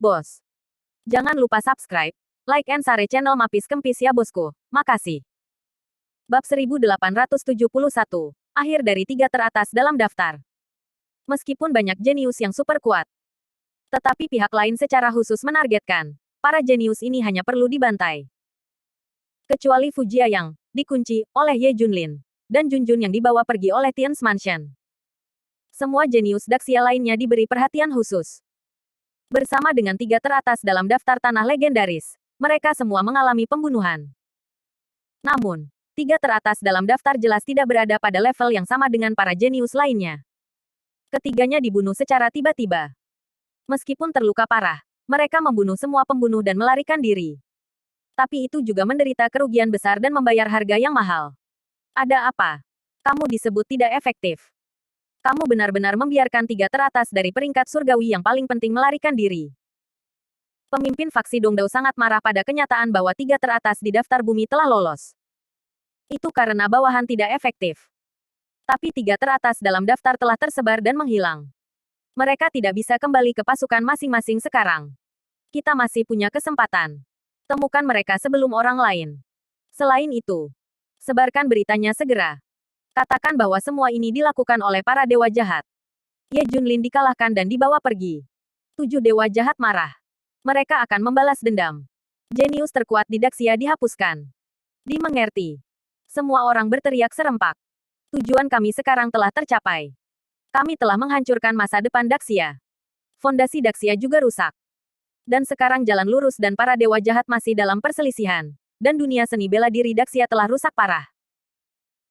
bos. Jangan lupa subscribe, like and share channel Mapis Kempis ya bosku. Makasih. Bab 1871. Akhir dari 3 teratas dalam daftar. Meskipun banyak jenius yang super kuat, tetapi pihak lain secara khusus menargetkan. Para jenius ini hanya perlu dibantai. Kecuali Fujiayang, dikunci oleh Ye Junlin. Dan Junjun yang dibawa pergi oleh Tian's Mansion. Semua jenius Daxia lainnya diberi perhatian khusus. Bersama dengan 3 teratas dalam daftar tanah legendaris, mereka semua mengalami pembunuhan. Namun, 3 teratas dalam daftar jelas tidak berada pada level yang sama dengan para jenius lainnya. Ketiganya dibunuh secara tiba-tiba. Meskipun terluka parah, mereka membunuh semua pembunuh dan melarikan diri. Tapi itu juga menderita kerugian besar dan membayar harga yang mahal. Ada apa? Kamu disebut tidak efektif. Kamu benar-benar membiarkan 3 teratas dari peringkat surgawi yang paling penting melarikan diri. Pemimpin faksi Dongdao sangat marah pada kenyataan bahwa 3 teratas di daftar bumi telah lolos. Itu karena bawahan tidak efektif. Tapi 3 teratas dalam daftar telah tersebar dan menghilang. Mereka tidak bisa kembali ke pasukan masing-masing sekarang. Kita masih punya kesempatan. Temukan mereka sebelum orang lain. Selain itu, sebarkan beritanya segera. Katakan bahwa semua ini dilakukan oleh para dewa jahat. Ye Junlin dikalahkan dan dibawa pergi. 7 dewa jahat marah. Mereka akan membalas dendam. Jenius terkuat di Daxia dihapuskan. Dimengerti. Semua orang berteriak serempak. Tujuan kami sekarang telah tercapai. Kami telah menghancurkan masa depan Daxia. Fondasi Daxia juga rusak. Dan sekarang jalan lurus dan para dewa jahat masih dalam perselisihan. Dan dunia seni bela diri Daxia telah rusak parah.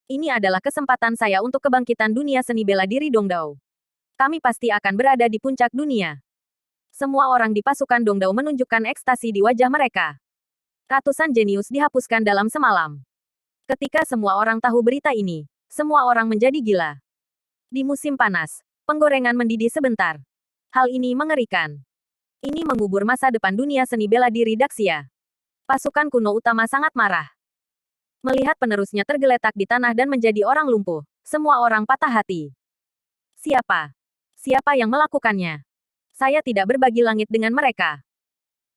Ini adalah kesempatan saya untuk kebangkitan dunia seni bela diri Dongdao. Kami pasti akan berada di puncak dunia. Semua orang di pasukan Dongdao menunjukkan ekstasi di wajah mereka. Ratusan jenius dihapuskan dalam semalam. Ketika semua orang tahu berita ini, semua orang menjadi gila. Di musim panas, penggorengan mendidih sebentar. Hal ini mengerikan. Ini mengubur masa depan dunia seni bela diri Daxia. Pasukan kuno utama sangat marah. Melihat penerusnya tergeletak di tanah dan menjadi orang lumpuh, semua orang patah hati. Siapa? Siapa yang melakukannya? Saya tidak berbagi langit dengan mereka.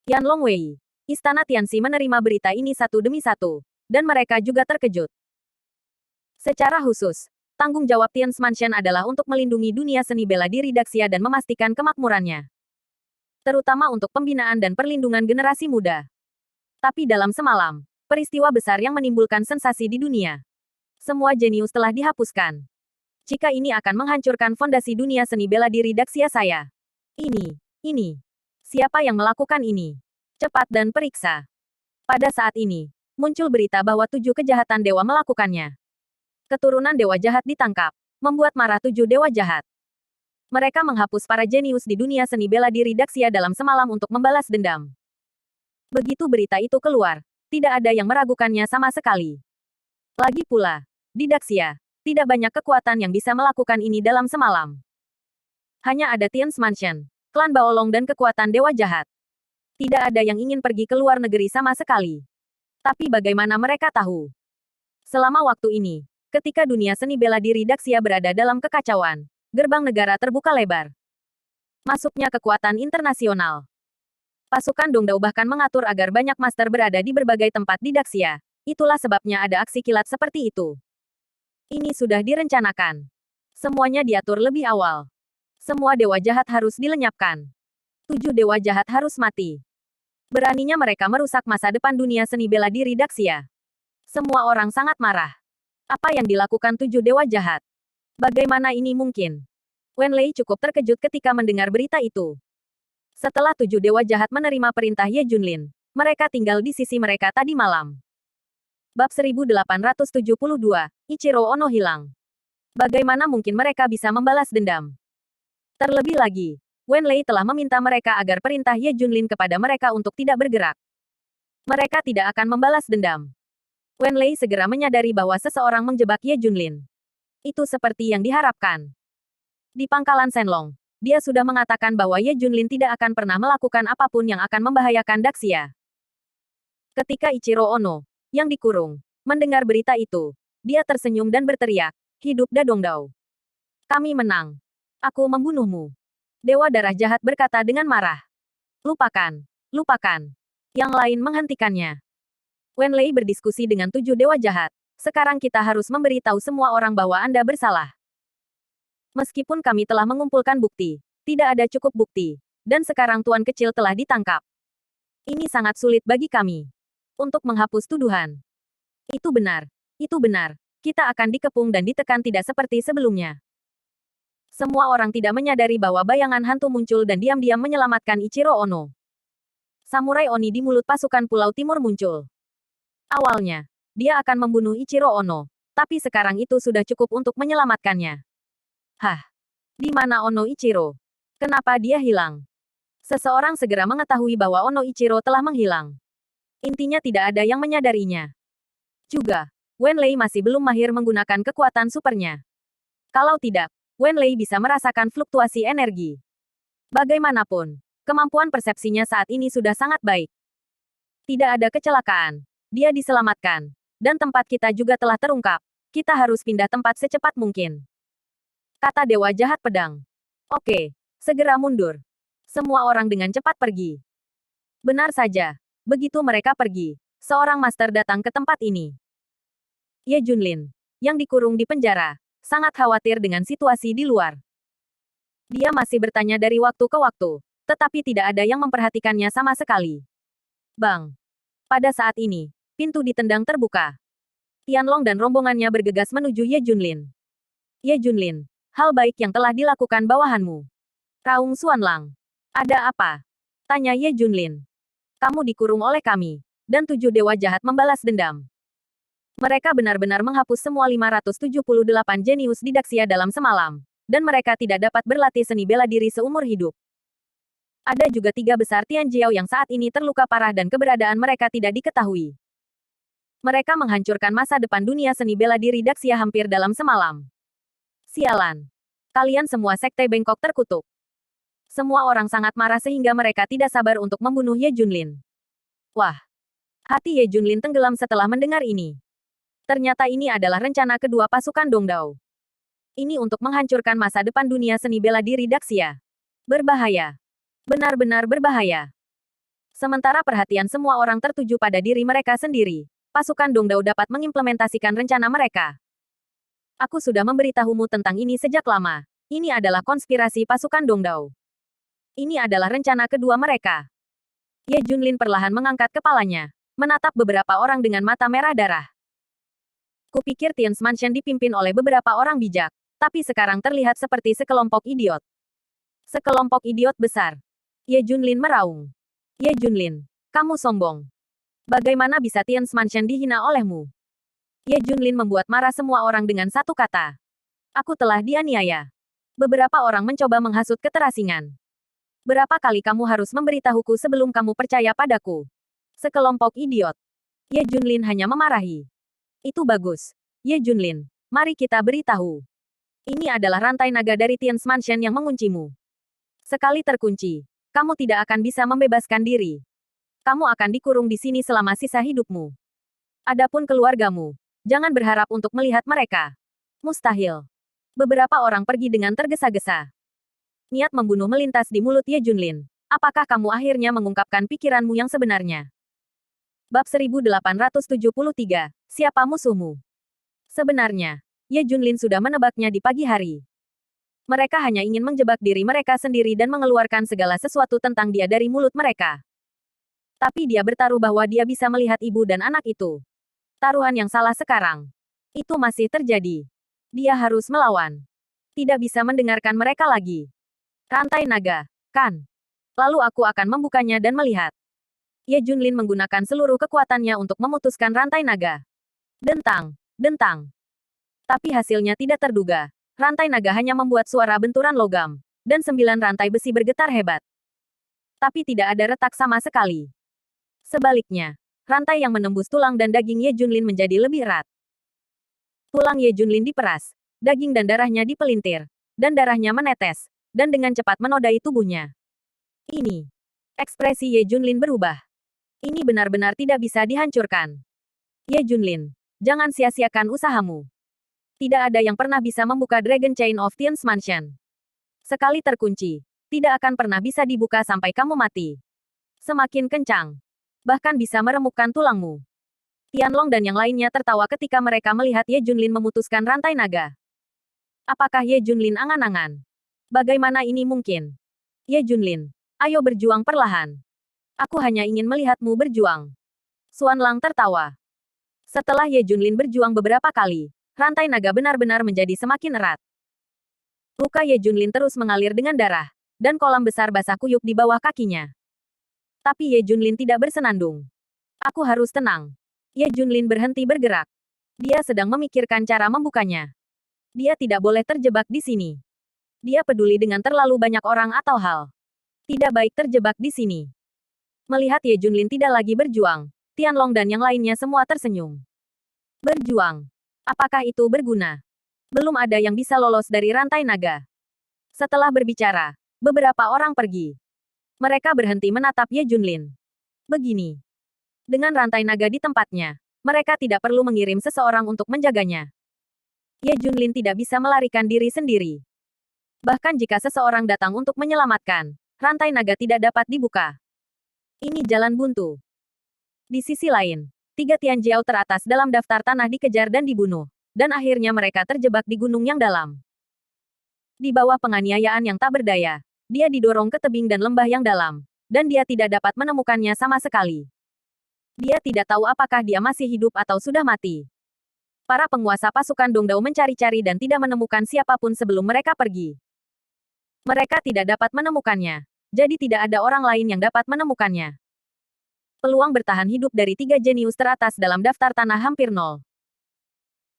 Yan Longwei. Istana Tianxi menerima berita ini satu demi satu, dan mereka juga terkejut. Secara khusus, tanggung jawab Tian's Mansion adalah untuk melindungi dunia seni bela diri Daxia dan memastikan kemakmurannya. Terutama untuk pembinaan dan perlindungan generasi muda. Tapi dalam semalam, peristiwa besar yang menimbulkan sensasi di dunia. Semua jenius telah dihapuskan. Jika ini akan menghancurkan fondasi dunia seni bela diri Daxia saya. Ini. Siapa yang melakukan ini? Cepat dan periksa. Pada saat ini, muncul berita bahwa 7 kejahatan dewa melakukannya. Keturunan dewa jahat ditangkap, membuat marah 7 dewa jahat. Mereka menghapus para jenius di dunia seni bela diri Daxia dalam semalam untuk membalas dendam. Begitu berita itu keluar, tidak ada yang meragukannya sama sekali. Lagi pula, di Daxia, tidak banyak kekuatan yang bisa melakukan ini dalam semalam. Hanya ada Tian's Mansion, klan Baolong dan kekuatan dewa jahat. Tidak ada yang ingin pergi ke luar negeri sama sekali. Tapi bagaimana mereka tahu? Selama waktu ini, ketika dunia seni bela diri Daxia berada dalam kekacauan, gerbang negara terbuka lebar. Masuknya kekuatan internasional. Pasukan Dongdao bahkan mengatur agar banyak master berada di berbagai tempat di Daxia. Itulah sebabnya ada aksi kilat seperti itu. Ini sudah direncanakan. Semuanya diatur lebih awal. Semua dewa jahat harus dilenyapkan. 7 dewa jahat harus mati. Beraninya mereka merusak masa depan dunia seni bela diri Daxia. Semua orang sangat marah. Apa yang dilakukan 7 dewa jahat? Bagaimana ini mungkin? Wen Lei cukup terkejut ketika mendengar berita itu. Setelah 7 dewa jahat menerima perintah Ye Junlin, mereka tinggal di sisi mereka tadi malam. Bab 1872, Ichiro Ono hilang. Bagaimana mungkin mereka bisa membalas dendam? Terlebih lagi, Wen Lei telah meminta mereka agar perintah Ye Junlin kepada mereka untuk tidak bergerak. Mereka tidak akan membalas dendam. Wen Lei segera menyadari bahwa seseorang menjebak Ye Junlin. Itu seperti yang diharapkan. Di pangkalan Shenlong, dia sudah mengatakan bahwa Ye Junlin tidak akan pernah melakukan apapun yang akan membahayakan Daxia. Ketika Ichiro Ono, yang dikurung, mendengar berita itu, dia tersenyum dan berteriak, "Hidup Da Dongdao. Kami menang. Aku membunuhmu." Dewa darah jahat berkata dengan marah. Lupakan. Lupakan. Yang lain menghentikannya. Wenlei berdiskusi dengan 7 dewa jahat. Sekarang kita harus memberitahu semua orang bahwa Anda bersalah. Meskipun kami telah mengumpulkan bukti, tidak ada cukup bukti. Dan sekarang Tuan Kecil telah ditangkap. Ini sangat sulit bagi kami untuk menghapus tuduhan. Itu benar. Itu benar. Kita akan dikepung dan ditekan tidak seperti sebelumnya. Semua orang tidak menyadari bahwa bayangan hantu muncul dan diam-diam menyelamatkan Ichiro Ono. Samurai Oni di mulut pasukan Pulau Timur muncul. Awalnya, dia akan membunuh Ichiro Ono, tapi sekarang itu sudah cukup untuk menyelamatkannya. Hah? Di mana Ono Ichiro? Kenapa dia hilang? Seseorang segera mengetahui bahwa Ono Ichiro telah menghilang. Intinya tidak ada yang menyadarinya. Juga, Wenlei masih belum mahir menggunakan kekuatan supernya. Kalau tidak, Wenlei bisa merasakan fluktuasi energi. Bagaimanapun, kemampuan persepsinya saat ini sudah sangat baik. Tidak ada kecelakaan. Dia diselamatkan. Dan tempat kita juga telah terungkap. Kita harus pindah tempat secepat mungkin. Kata Dewa Jahat Pedang. Oke, segera mundur. Semua orang dengan cepat pergi. Benar saja. Begitu mereka pergi, seorang master datang ke tempat ini. Ye Junlin, yang dikurung di penjara, sangat khawatir dengan situasi di luar. Dia masih bertanya dari waktu ke waktu, tetapi tidak ada yang memperhatikannya sama sekali. Bang! Pada saat ini, pintu ditendang terbuka. Tianlong dan rombongannya bergegas menuju Ye Junlin. Ye Junlin, hal baik yang telah dilakukan bawahanmu. Raung Xuanlang. Ada apa? Tanya Ye Junlin. Kamu dikurung oleh kami, dan 7 dewa jahat membalas dendam. Mereka benar-benar menghapus semua 578 jenius didaksia dalam semalam, dan mereka tidak dapat berlatih seni bela diri seumur hidup. Ada juga 3 besar Tian Jiao yang saat ini terluka parah dan keberadaan mereka tidak diketahui. Mereka menghancurkan masa depan dunia seni bela diri Daksia hampir dalam semalam. Sialan. Kalian semua sekte bengkok terkutuk. Semua orang sangat marah sehingga mereka tidak sabar untuk membunuh Ye Junlin. Wah. Hati Ye Junlin tenggelam setelah mendengar ini. Ternyata ini adalah rencana kedua pasukan Dongdao. Ini untuk menghancurkan masa depan dunia seni bela diri Daksia. Berbahaya. Benar-benar berbahaya. Sementara perhatian semua orang tertuju pada diri mereka sendiri, pasukan Dongdao dapat mengimplementasikan rencana mereka. Aku sudah memberitahumu tentang ini sejak lama. Ini adalah konspirasi pasukan Dongdao. Ini adalah rencana kedua mereka. Ye Junlin perlahan mengangkat kepalanya, menatap beberapa orang dengan mata merah darah. Kupikir Tian's Mansion dipimpin oleh beberapa orang bijak, tapi sekarang terlihat seperti sekelompok idiot. Sekelompok idiot besar. Ye Junlin meraung. Ye Junlin, kamu sombong. Bagaimana bisa Tian's Mansion dihina olehmu? Ye Junlin membuat marah semua orang dengan satu kata. Aku telah dianiaya. Beberapa orang mencoba menghasut keterasingan. Berapa kali kamu harus memberitahuku sebelum kamu percaya padaku? Sekelompok idiot. Ye Junlin hanya memarahi. Itu bagus. Ye Junlin, mari kita beritahu. Ini adalah rantai naga dari Tian's Mansion yang menguncimu. Sekali terkunci, kamu tidak akan bisa membebaskan diri. Kamu akan dikurung di sini selama sisa hidupmu. Adapun keluargamu, jangan berharap untuk melihat mereka. Mustahil. Beberapa orang pergi dengan tergesa-gesa. Niat membunuh melintas di mulut Ye Junlin. Apakah kamu akhirnya mengungkapkan pikiranmu yang sebenarnya? Bab 1873, siapa musuhmu? Sebenarnya, Ye Junlin sudah menebaknya di pagi hari. Mereka hanya ingin menjebak diri mereka sendiri dan mengeluarkan segala sesuatu tentang dia dari mulut mereka. Tapi dia bertaruh bahwa dia bisa melihat ibu dan anak itu. Taruhan yang salah sekarang. Itu masih terjadi. Dia harus melawan. Tidak bisa mendengarkan mereka lagi. Rantai naga, kan? Lalu aku akan membukanya dan melihat. Ye Junlin menggunakan seluruh kekuatannya untuk memutuskan rantai naga. Dentang, dentang. Tapi hasilnya tidak terduga. Rantai naga hanya membuat suara benturan logam, dan 9 rantai besi bergetar hebat. Tapi tidak ada retak sama sekali. Sebaliknya, rantai yang menembus tulang dan daging Ye Junlin menjadi lebih erat. Tulang Ye Junlin diperas, daging dan darahnya dipelintir, dan darahnya menetes, dan dengan cepat menodai tubuhnya. Ini. Ekspresi Ye Junlin berubah. Ini benar-benar tidak bisa dihancurkan. Ye Junlin, jangan sia-siakan usahamu. Tidak ada yang pernah bisa membuka Dragon Chain of Tian's Mansion. Sekali terkunci, tidak akan pernah bisa dibuka sampai kamu mati. Semakin kencang. Bahkan bisa meremukkan tulangmu. Tianlong dan yang lainnya tertawa ketika mereka melihat Ye Junlin memutuskan rantai naga. Apakah Ye Junlin angan-angan? Bagaimana ini mungkin? Ye Junlin, ayo berjuang perlahan. Aku hanya ingin melihatmu berjuang. Xuan Lang tertawa. Setelah Ye Junlin berjuang beberapa kali, rantai naga benar-benar menjadi semakin erat. Luka Ye Junlin terus mengalir dengan darah, dan kolam besar basah kuyup di bawah kakinya. Tapi Ye Junlin tidak bersenandung. Aku harus tenang. Ye Junlin berhenti bergerak. Dia sedang memikirkan cara membukanya. Dia tidak boleh terjebak di sini. Dia peduli dengan terlalu banyak orang atau hal. Tidak baik terjebak di sini. Melihat Ye Junlin tidak lagi berjuang, Tianlong dan yang lainnya semua tersenyum. Berjuang. Apakah itu berguna? Belum ada yang bisa lolos dari rantai naga. Setelah berbicara, beberapa orang pergi. Mereka berhenti menatap Ye Junlin. Begini. Dengan rantai naga di tempatnya, mereka tidak perlu mengirim seseorang untuk menjaganya. Ye Junlin tidak bisa melarikan diri sendiri. Bahkan jika seseorang datang untuk menyelamatkan, rantai naga tidak dapat dibuka. Ini jalan buntu. Di sisi lain, 3 Tianjiao teratas dalam daftar tanah dikejar dan dibunuh, dan akhirnya mereka terjebak di gunung yang dalam. Di bawah penganiayaan yang tak berdaya, dia didorong ke tebing dan lembah yang dalam, dan dia tidak dapat menemukannya sama sekali. Dia tidak tahu apakah dia masih hidup atau sudah mati. Para penguasa pasukan Dongdao mencari-cari dan tidak menemukan siapapun sebelum mereka pergi. Mereka tidak dapat menemukannya, jadi tidak ada orang lain yang dapat menemukannya. Peluang bertahan hidup dari 3 jenius teratas dalam daftar tanah hampir nol.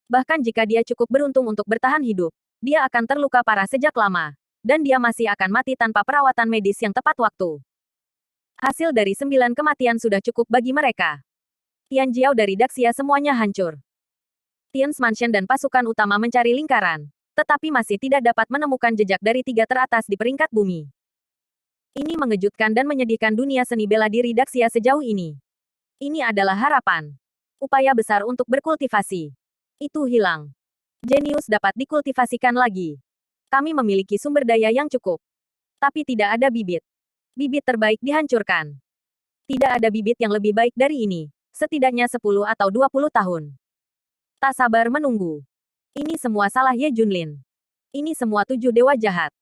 Bahkan jika dia cukup beruntung untuk bertahan hidup, dia akan terluka parah sejak lama, dan dia masih akan mati tanpa perawatan medis yang tepat waktu. Hasil dari 9 kematian sudah cukup bagi mereka. Tianjiao dari Daxia semuanya hancur. Tian's Mansion dan pasukan utama mencari lingkaran, tetapi masih tidak dapat menemukan jejak dari 3 teratas di peringkat bumi. Ini mengejutkan dan menyedihkan dunia seni bela diri Daxia sejauh ini. Ini adalah harapan. Upaya besar untuk berkultivasi. Itu hilang. Jenius dapat dikultivasikan lagi. Kami memiliki sumber daya yang cukup. Tapi tidak ada bibit. Bibit terbaik dihancurkan. Tidak ada bibit yang lebih baik dari ini, setidaknya 10 atau 20 tahun. Tak sabar menunggu. Ini semua salah Ye Junlin. Ini semua 7 dewa jahat.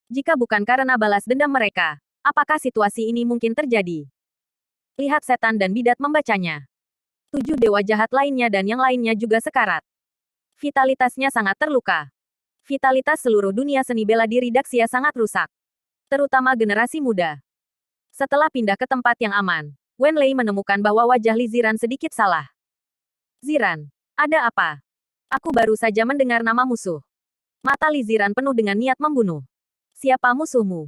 Jika bukan karena balas dendam mereka, apakah situasi ini mungkin terjadi? Lihat setan dan bidat membacanya. 7 dewa jahat lainnya dan yang lainnya juga sekarat. Vitalitasnya sangat terluka. Vitalitas seluruh dunia seni bela diri Daxia sangat rusak. Terutama generasi muda. Setelah pindah ke tempat yang aman, Wen Lei menemukan bahwa wajah Li Ziran sedikit salah. Ziran, ada apa? Aku baru saja mendengar nama musuh. Mata Li Ziran penuh dengan niat membunuh. Siapa musuhmu?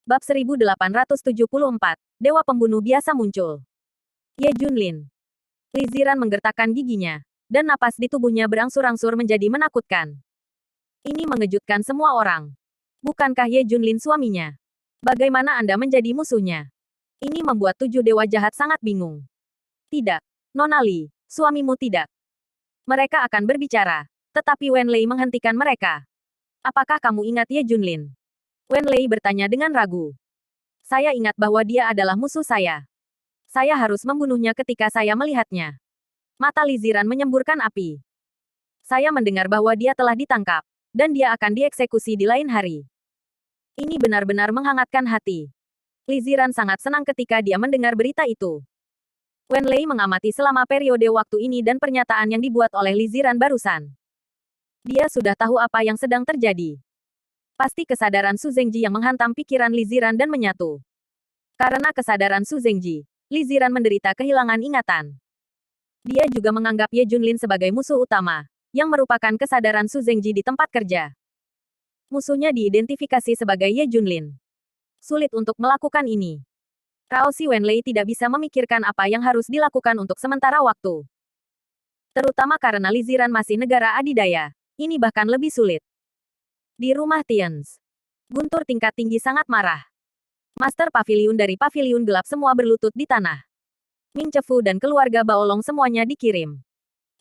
Bab 1874, Dewa Pembunuh biasa muncul. Ye Junlin. Li Ziran menggertakkan giginya, dan napas di tubuhnya berangsur-angsur menjadi menakutkan. Ini mengejutkan semua orang. Bukankah Ye Junlin suaminya? Bagaimana Anda menjadi musuhnya? Ini membuat 7 dewa jahat sangat bingung. Tidak, Nona Li, suamimu tidak. Mereka akan berbicara, tetapi Wen Lei menghentikan mereka. Apakah kamu ingat Ye Junlin? Wen Lei bertanya dengan ragu. Saya ingat bahwa dia adalah musuh saya. Saya harus membunuhnya ketika saya melihatnya. Mata Li Ziran menyemburkan api. Saya mendengar bahwa dia telah ditangkap, dan dia akan dieksekusi di lain hari. Ini benar-benar menghangatkan hati. Li Ziran sangat senang ketika dia mendengar berita itu. Wen Lei mengamati selama periode waktu ini dan pernyataan yang dibuat oleh Li Ziran barusan. Dia sudah tahu apa yang sedang terjadi. Pasti kesadaran Su Zengji yang menghantam pikiran Li Ziran dan menyatu. Karena kesadaran Su Zengji, Li Ziran menderita kehilangan ingatan. Dia juga menganggap Ye Junlin sebagai musuh utama, yang merupakan kesadaran Su Zengji di tempat kerja. Musuhnya diidentifikasi sebagai Ye Junlin. Sulit untuk melakukan ini. Rao Si Wen Lei tidak bisa memikirkan apa yang harus dilakukan untuk sementara waktu. Terutama karena Li Ziran masih negara adidaya. Ini bahkan lebih sulit. Di rumah Tians, guntur tingkat tinggi sangat marah. Master Paviliun dari Paviliun Gelap semua berlutut di tanah. Ming Chefu dan keluarga Baolong semuanya dikirim.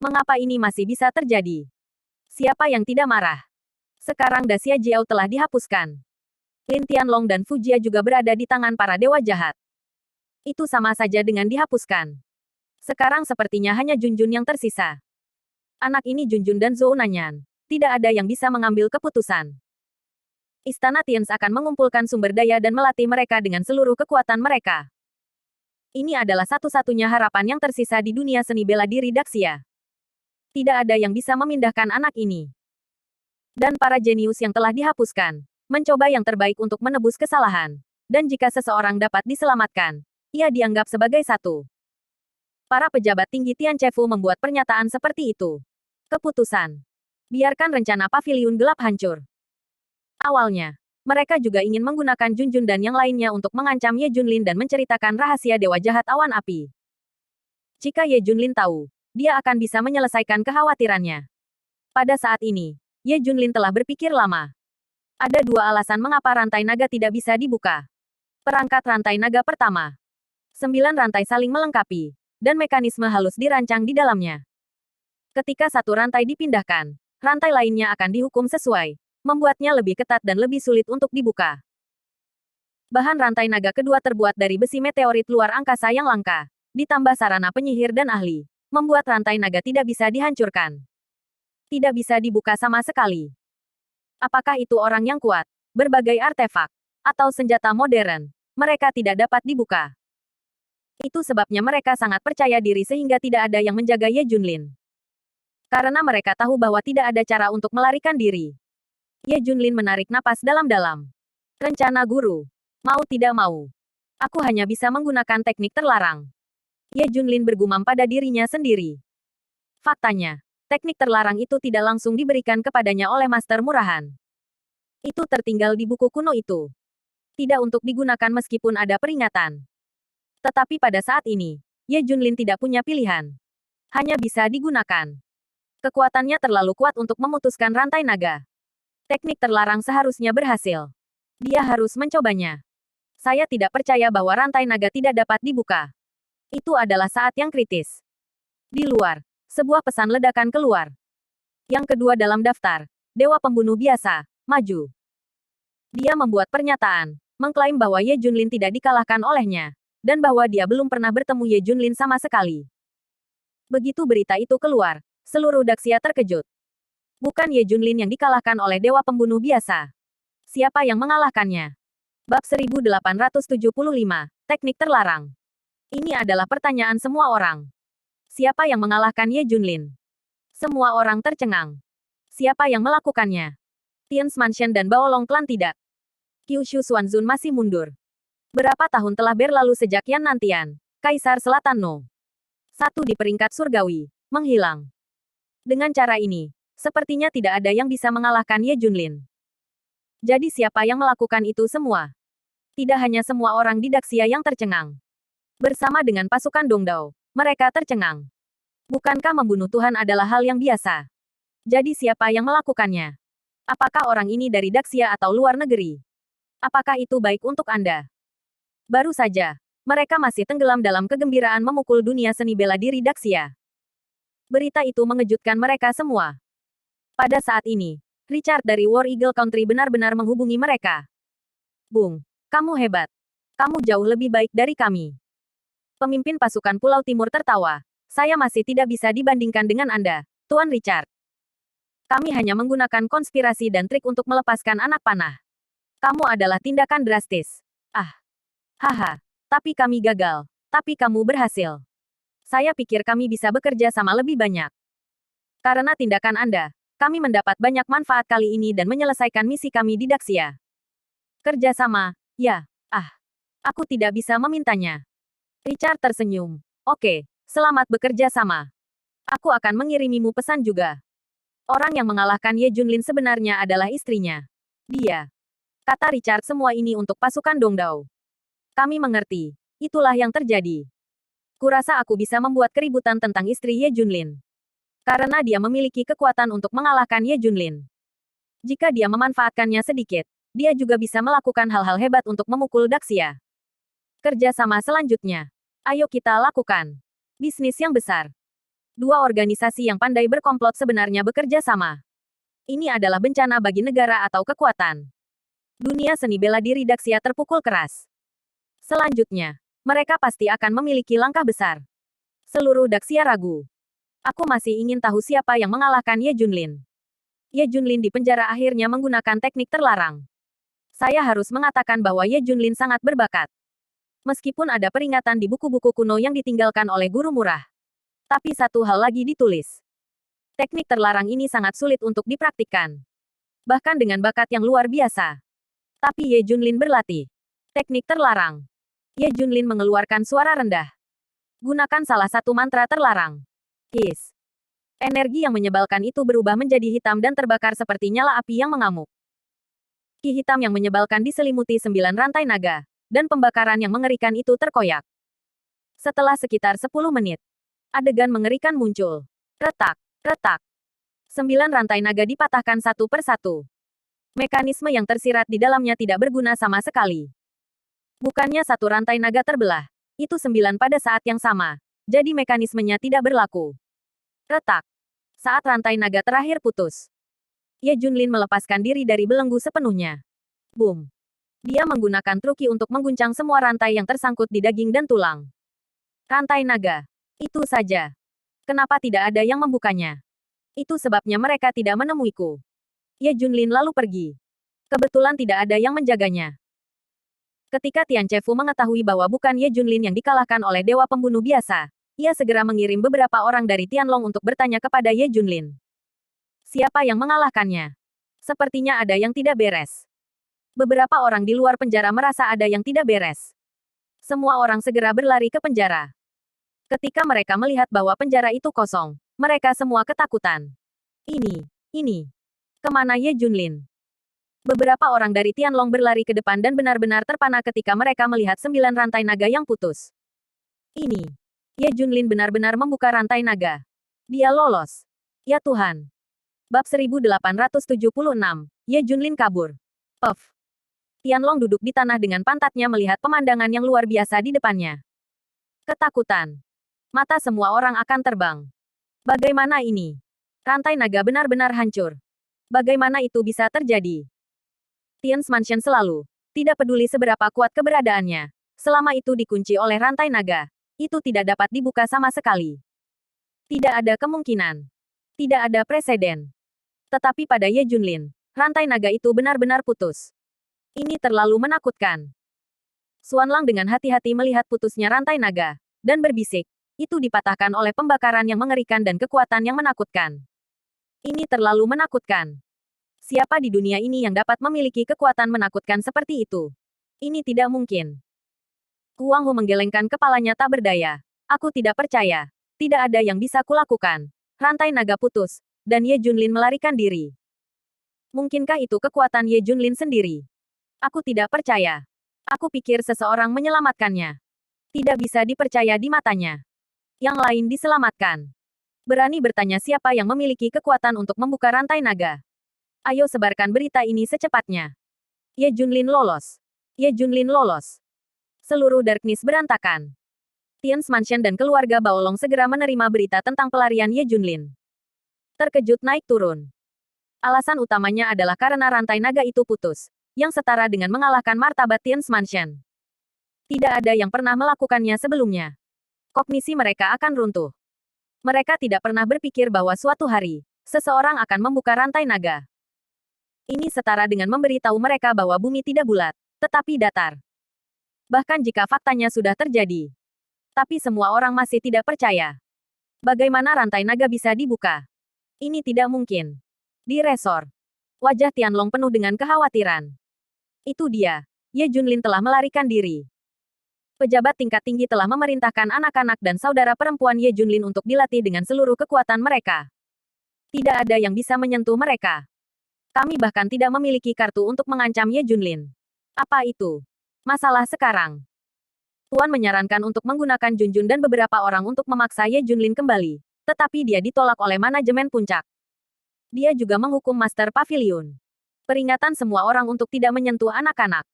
Mengapa ini masih bisa terjadi? Siapa yang tidak marah? Sekarang Daxia Jiao telah dihapuskan. Lin Tianlong dan Fu Jia juga berada di tangan para dewa jahat. Itu sama saja dengan dihapuskan. Sekarang sepertinya hanya Junjun yang tersisa. Anak ini Junjun dan Zhou Nanyan. Tidak ada yang bisa mengambil keputusan. Istana Tians akan mengumpulkan sumber daya dan melatih mereka dengan seluruh kekuatan mereka. Ini adalah satu-satunya harapan yang tersisa di dunia seni bela diri Daxia. Tidak ada yang bisa memindahkan anak ini. Dan para jenius yang telah dihapuskan, mencoba yang terbaik untuk menebus kesalahan. Dan jika seseorang dapat diselamatkan, ia dianggap sebagai satu. Para pejabat tinggi Tian Chefu membuat pernyataan seperti itu. Keputusan. Biarkan rencana paviliun gelap hancur. Awalnya, mereka juga ingin menggunakan Junjun dan yang lainnya untuk mengancam Ye Junlin dan menceritakan rahasia Dewa Jahat Awan Api. Jika Ye Junlin tahu, dia akan bisa menyelesaikan kekhawatirannya. Pada saat ini, Ye Junlin telah berpikir lama. Ada dua alasan mengapa rantai naga tidak bisa dibuka. Perangkat rantai naga pertama. 9 rantai saling melengkapi, dan mekanisme halus dirancang di dalamnya. Ketika satu rantai dipindahkan, rantai lainnya akan dihukum sesuai, membuatnya lebih ketat dan lebih sulit untuk dibuka. Bahan rantai naga kedua terbuat dari besi meteorit luar angkasa yang langka, ditambah sarana penyihir dan ahli, membuat rantai naga tidak bisa dihancurkan. Tidak bisa dibuka sama sekali. Apakah itu orang yang kuat, berbagai artefak, atau senjata modern, mereka tidak dapat dibuka. Itu sebabnya mereka sangat percaya diri sehingga tidak ada yang menjaga Ye Junlin. Karena mereka tahu bahwa tidak ada cara untuk melarikan diri. Ye Junlin menarik napas dalam-dalam. Rencana guru. Mau tidak mau. Aku hanya bisa menggunakan teknik terlarang. Ye Junlin bergumam pada dirinya sendiri. Faktanya, teknik terlarang itu tidak langsung diberikan kepadanya oleh master murahan. Itu tertinggal di buku kuno itu. Tidak untuk digunakan meskipun ada peringatan. Tetapi pada saat ini, Ye Junlin tidak punya pilihan. Hanya bisa digunakan. Kekuatannya terlalu kuat untuk memutuskan rantai naga. Teknik terlarang seharusnya berhasil. Dia harus mencobanya. Saya tidak percaya bahwa rantai naga tidak dapat dibuka. Itu adalah saat yang kritis. Di luar, sebuah pesan ledakan keluar. Yang kedua dalam daftar, Dewa Pembunuh Biasa, maju. Dia membuat pernyataan, mengklaim bahwa Ye Junlin tidak dikalahkan olehnya, dan bahwa dia belum pernah bertemu Ye Junlin sama sekali. Begitu berita itu keluar, seluruh Daxia terkejut. Bukan Ye Junlin yang dikalahkan oleh Dewa Pembunuh Biasa. Siapa yang mengalahkannya? Bab 1875, Teknik Terlarang. Ini adalah pertanyaan semua orang. Siapa yang mengalahkan Ye Junlin? Semua orang tercengang. Siapa yang melakukannya? Tian's Mansion dan Baolong Clan tidak. Kyushu Xuanzun masih mundur. Berapa tahun telah berlalu sejak Yan Nantian, Kaisar Selatan No. 1 di peringkat surgawi, menghilang. Dengan cara ini, sepertinya tidak ada yang bisa mengalahkan Ye Junlin. Jadi siapa yang melakukan itu semua? Tidak hanya semua orang di Daxia yang tercengang. Bersama dengan pasukan Dongdao, mereka tercengang. Bukankah membunuh Tuhan adalah hal yang biasa? Jadi siapa yang melakukannya? Apakah orang ini dari Daxia atau luar negeri? Apakah itu baik untuk Anda? Baru saja, mereka masih tenggelam dalam kegembiraan memukul dunia seni bela diri Daxia. Berita itu mengejutkan mereka semua. Pada saat ini, Richard dari War Eagle Country benar-benar menghubungi mereka. Bung, kamu hebat. Kamu jauh lebih baik dari kami. Pemimpin pasukan Pulau Timur tertawa. Saya masih tidak bisa dibandingkan dengan Anda, Tuan Richard. Kami hanya menggunakan konspirasi dan trik untuk melepaskan anak panah. Kamu adalah tindakan drastis. Ah. Haha. Tapi kami gagal. Tapi kamu berhasil. Saya pikir kami bisa bekerja sama lebih banyak. Karena tindakan Anda, kami mendapat banyak manfaat kali ini dan menyelesaikan misi kami di Daxia. Kerja sama, ya. Ah. Aku tidak bisa memintanya. Richard tersenyum. Oke, selamat bekerja sama. Aku akan mengirimimu pesan juga. Orang yang mengalahkan Ye Junlin sebenarnya adalah istrinya. Dia. Kata Richard, semua ini untuk pasukan Dongdao. Kami mengerti. Itulah yang terjadi. Kurasa aku bisa membuat keributan tentang istri Ye Junlin. Karena dia memiliki kekuatan untuk mengalahkan Ye Junlin. Jika dia memanfaatkannya sedikit, dia juga bisa melakukan hal-hal hebat untuk memukul Daxia. Kerja sama selanjutnya. Ayo kita lakukan. Bisnis yang besar. Dua organisasi yang pandai berkomplot sebenarnya bekerja sama. Ini adalah bencana bagi negara atau kekuatan. Dunia seni bela diri Daxia terpukul keras. Selanjutnya, mereka pasti akan memiliki langkah besar. Seluruh Daxia ragu. Aku masih ingin tahu siapa yang mengalahkan Ye Junlin. Ye Junlin di penjara akhirnya menggunakan teknik terlarang. Saya harus mengatakan bahwa Ye Junlin sangat berbakat. Meskipun ada peringatan di buku-buku kuno yang ditinggalkan oleh guru murah. Tapi satu hal lagi ditulis. Teknik terlarang ini sangat sulit untuk dipraktikkan. Bahkan dengan bakat yang luar biasa. Tapi Ye Junlin berlatih. Teknik terlarang. Ye Junlin mengeluarkan suara rendah. Gunakan salah satu mantra terlarang. His. Energi yang menyebalkan itu berubah menjadi hitam dan terbakar seperti nyala api yang mengamuk. Ki hitam yang menyebalkan diselimuti 9 rantai naga, dan pembakaran yang mengerikan itu terkoyak. Setelah sekitar 10 menit, adegan mengerikan muncul. Retak, retak. 9 rantai naga dipatahkan satu persatu. Mekanisme yang tersirat di dalamnya tidak berguna sama sekali. Bukannya satu rantai naga terbelah, itu 9 pada saat yang sama, jadi mekanismenya tidak berlaku. Retak. Saat rantai naga terakhir putus, Ye Junlin melepaskan diri dari belenggu sepenuhnya. Boom. Dia menggunakan truki untuk mengguncang semua rantai yang tersangkut di daging dan tulang. Rantai naga. Itu saja. Kenapa tidak ada yang membukanya? Itu sebabnya mereka tidak menemuiku. Ye Junlin lalu pergi. Kebetulan tidak ada yang menjaganya. Ketika Tian Chefu mengetahui bahwa bukan Ye Junlin yang dikalahkan oleh dewa pembunuh biasa, ia segera mengirim beberapa orang dari Tianlong untuk bertanya kepada Ye Junlin. Siapa yang mengalahkannya? Sepertinya ada yang tidak beres. Beberapa orang di luar penjara merasa ada yang tidak beres. Semua orang segera berlari ke penjara. Ketika mereka melihat bahwa penjara itu kosong, mereka semua ketakutan. Ini. Kemana Ye Junlin? Beberapa orang dari Tianlong berlari ke depan dan benar-benar terpana ketika mereka melihat 9 rantai naga yang putus. Ini. Ye Junlin benar-benar membuka rantai naga. Dia lolos. Ya Tuhan. Bab 1876. Ye Junlin kabur. Puff. Tianlong duduk di tanah dengan pantatnya melihat pemandangan yang luar biasa di depannya. Ketakutan. Mata semua orang akan terbang. Bagaimana ini? Rantai naga benar-benar hancur. Bagaimana itu bisa terjadi? Tian's Mansion selalu tidak peduli seberapa kuat keberadaannya. Selama itu dikunci oleh rantai naga, itu tidak dapat dibuka sama sekali. Tidak ada kemungkinan. Tidak ada preseden. Tetapi pada Ye Junlin, rantai naga itu benar-benar putus. Ini terlalu menakutkan. Xuanlang dengan hati-hati melihat putusnya rantai naga, dan berbisik, itu dipatahkan oleh pembakaran yang mengerikan dan kekuatan yang menakutkan. Ini terlalu menakutkan. Siapa di dunia ini yang dapat memiliki kekuatan menakutkan seperti itu? Ini tidak mungkin. Huang Hu menggelengkan kepalanya tak berdaya. Aku tidak percaya. Tidak ada yang bisa kulakukan. Rantai naga putus, dan Ye Junlin melarikan diri. Mungkinkah itu kekuatan Ye Junlin sendiri? Aku tidak percaya. Aku pikir seseorang menyelamatkannya. Tidak bisa dipercaya di matanya. Yang lain diselamatkan. Berani bertanya siapa yang memiliki kekuatan untuk membuka rantai naga. Ayo sebarkan berita ini secepatnya. Ye Junlin lolos. Ye Junlin lolos. Seluruh Darkness berantakan. Tian's Mansion dan keluarga Baolong segera menerima berita tentang pelarian Ye Junlin. Terkejut naik turun. Alasan utamanya adalah karena rantai naga itu putus, yang setara dengan mengalahkan martabat Tian's Mansion. Tidak ada yang pernah melakukannya sebelumnya. Kognisi mereka akan runtuh. Mereka tidak pernah berpikir bahwa suatu hari, seseorang akan membuka rantai naga. Ini setara dengan memberitahu mereka bahwa bumi tidak bulat, tetapi datar. Bahkan jika faktanya sudah terjadi. Tapi semua orang masih tidak percaya. Bagaimana rantai naga bisa dibuka? Ini tidak mungkin. Di resor. Wajah Tianlong penuh dengan kekhawatiran. Itu dia. Ye Junlin telah melarikan diri. Pejabat tingkat tinggi telah memerintahkan anak-anak dan saudara perempuan Ye Junlin untuk dilatih dengan seluruh kekuatan mereka. Tidak ada yang bisa menyentuh mereka. Kami bahkan tidak memiliki kartu untuk mengancam Ye Junlin. Apa itu? Masalah sekarang. Tuan menyarankan untuk menggunakan Junjun dan beberapa orang untuk memaksa Ye Junlin kembali. Tetapi dia ditolak oleh manajemen puncak. Dia juga menghukum Master Pavilion. Peringatan semua orang untuk tidak menyentuh anak-anak.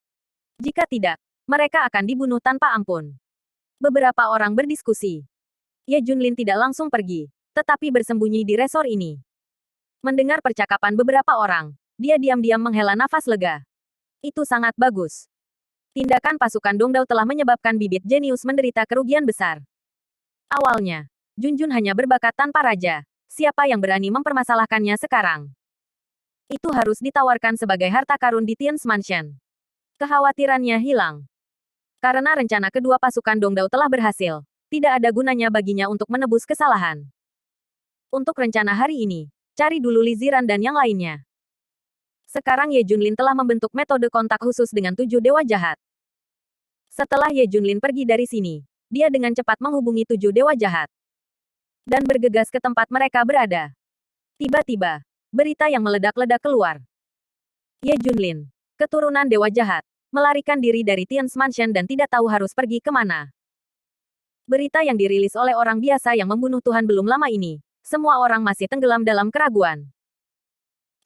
Jika tidak, mereka akan dibunuh tanpa ampun. Beberapa orang berdiskusi. Ye Junlin tidak langsung pergi, tetapi bersembunyi di resor ini. Mendengar percakapan beberapa orang, dia diam-diam menghela nafas lega. Itu sangat bagus. Tindakan pasukan Dongdao telah menyebabkan bibit jenius menderita kerugian besar. Awalnya, Junjun hanya berbakat tanpa raja. Siapa yang berani mempermasalahkannya sekarang? Itu harus ditawarkan sebagai harta karun di Tian's Mansion. Kekhawatirannya hilang. Karena rencana kedua pasukan Dongdao telah berhasil, tidak ada gunanya baginya untuk menebus kesalahan. Untuk rencana hari ini, cari dulu Li Ziran dan yang lainnya. Sekarang Ye Junlin telah membentuk metode kontak khusus dengan 7 dewa jahat. Setelah Ye Junlin pergi dari sini, dia dengan cepat menghubungi 7 dewa jahat dan bergegas ke tempat mereka berada. Tiba-tiba, berita yang meledak-ledak keluar. Ye Junlin, keturunan dewa jahat, melarikan diri dari Tian's Mansion dan tidak tahu harus pergi kemana. Berita yang dirilis oleh orang biasa yang membunuh Tuhan belum lama ini. Semua orang masih tenggelam dalam keraguan.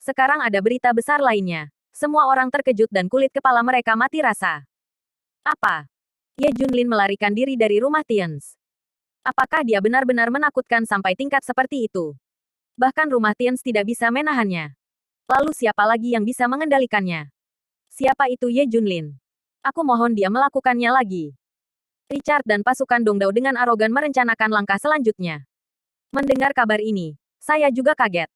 Sekarang ada berita besar lainnya. Semua orang terkejut dan kulit kepala mereka mati rasa. Apa? Ye Junlin melarikan diri dari rumah Tian's. Apakah dia benar-benar menakutkan sampai tingkat seperti itu? Bahkan rumah Tian's tidak bisa menahannya. Lalu siapa lagi yang bisa mengendalikannya? Siapa itu Ye Junlin? Aku mohon dia melakukannya lagi. Richard dan pasukan Dongdao dengan arogan merencanakan langkah selanjutnya. Mendengar kabar ini, saya juga kaget.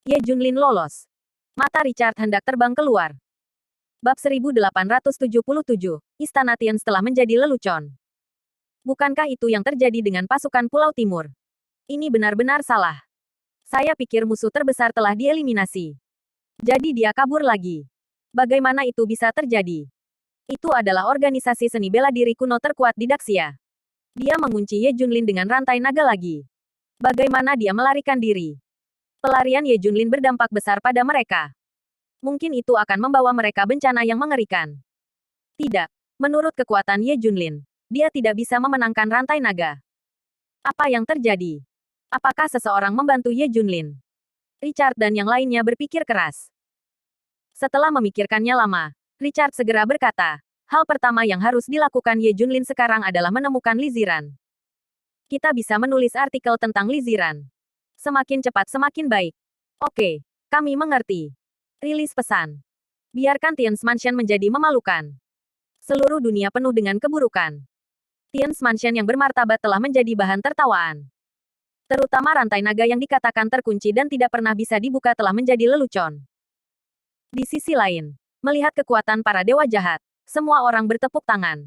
Ye Junlin lolos. Mata Richard hendak terbang keluar. Bab 1877, Istana Tian's telah menjadi lelucon. Bukankah itu yang terjadi dengan pasukan Pulau Timur? Ini benar-benar salah. Saya pikir musuh terbesar telah dieliminasi. Jadi dia kabur lagi. Bagaimana itu bisa terjadi? Itu adalah organisasi seni bela diri kuno terkuat di Daxia. Dia mengunci Ye Junlin dengan rantai naga lagi. Bagaimana dia melarikan diri? Pelarian Ye Junlin berdampak besar pada mereka. Mungkin itu akan membawa mereka bencana yang mengerikan. Tidak. Menurut kekuatan Ye Junlin, dia tidak bisa memenangkan rantai naga. Apa yang terjadi? Apakah seseorang membantu Ye Junlin? Richard dan yang lainnya berpikir keras. Setelah memikirkannya lama, Richard segera berkata, hal pertama yang harus dilakukan Ye Junlin sekarang adalah menemukan Li Ziran. Kita bisa menulis artikel tentang Li Ziran. Semakin cepat semakin baik. Oke, kami mengerti. Rilis pesan. Biarkan Tian's Mansion menjadi memalukan. Seluruh dunia penuh dengan keburukan. Tian's Mansion yang bermartabat telah menjadi bahan tertawaan. Terutama rantai naga yang dikatakan terkunci dan tidak pernah bisa dibuka telah menjadi lelucon. Di sisi lain, melihat kekuatan para dewa jahat, semua orang bertepuk tangan.